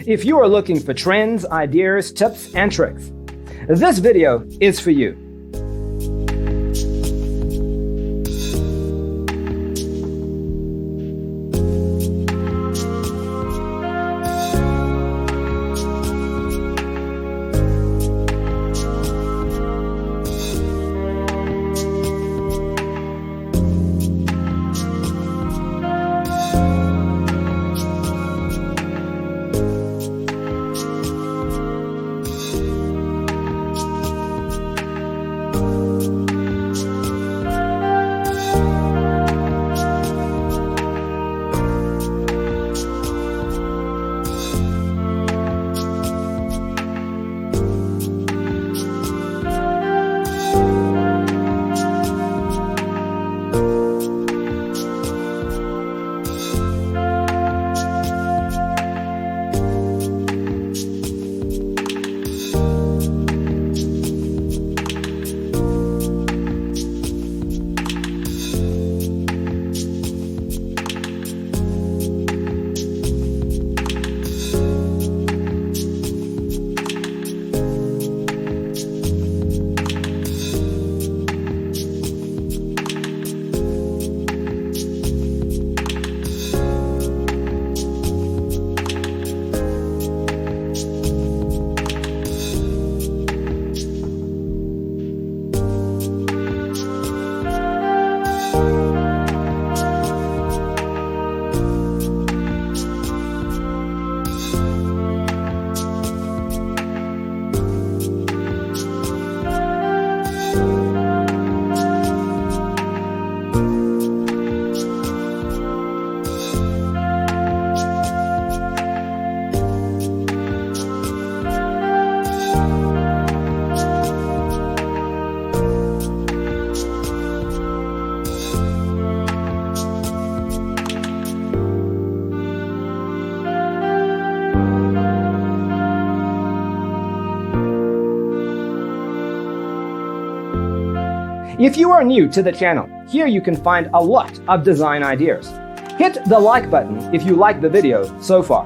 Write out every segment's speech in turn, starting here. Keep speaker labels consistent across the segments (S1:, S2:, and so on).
S1: If you are looking for trends, ideas, tips, and tricks, this video is for you. If you are new to the channel, here you can find a lot of design ideas. Hit the like button if you like the video so far.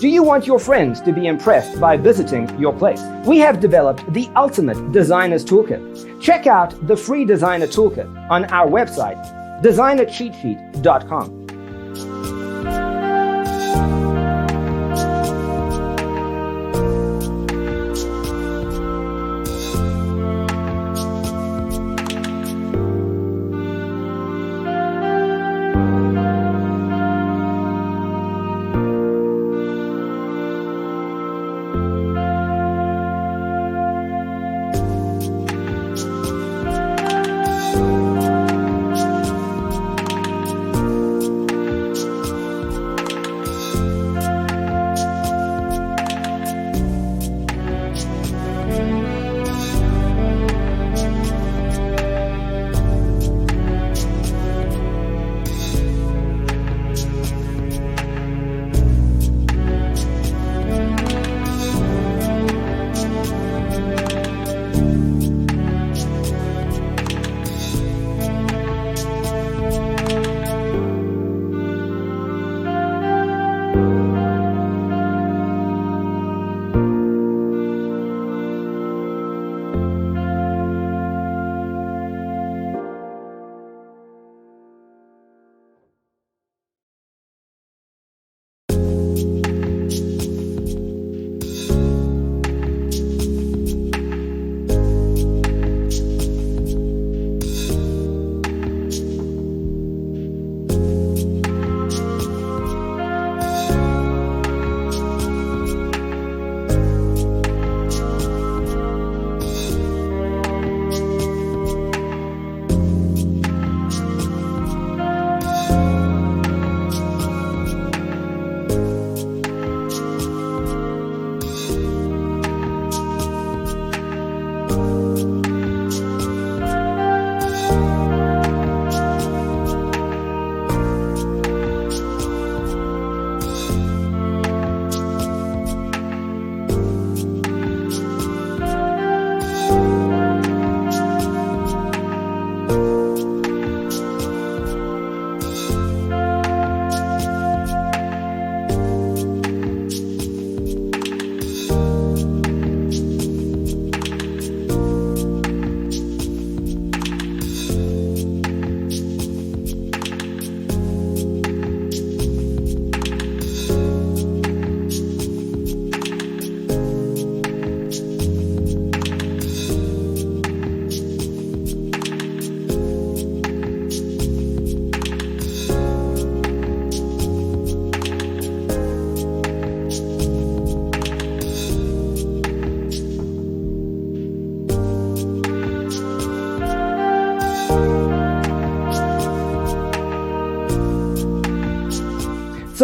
S1: Do you want your friends to be impressed by visiting your place? We have developed the ultimate designer's toolkit. Check out the free designer toolkit on our website, designercheatsheet.com.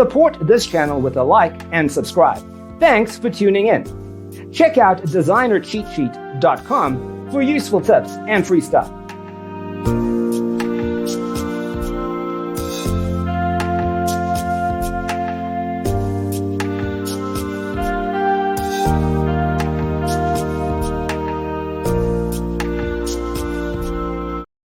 S1: Support this channel with a like and subscribe. Thanks for tuning in. Check out designercheatsheet.com for useful tips and free stuff.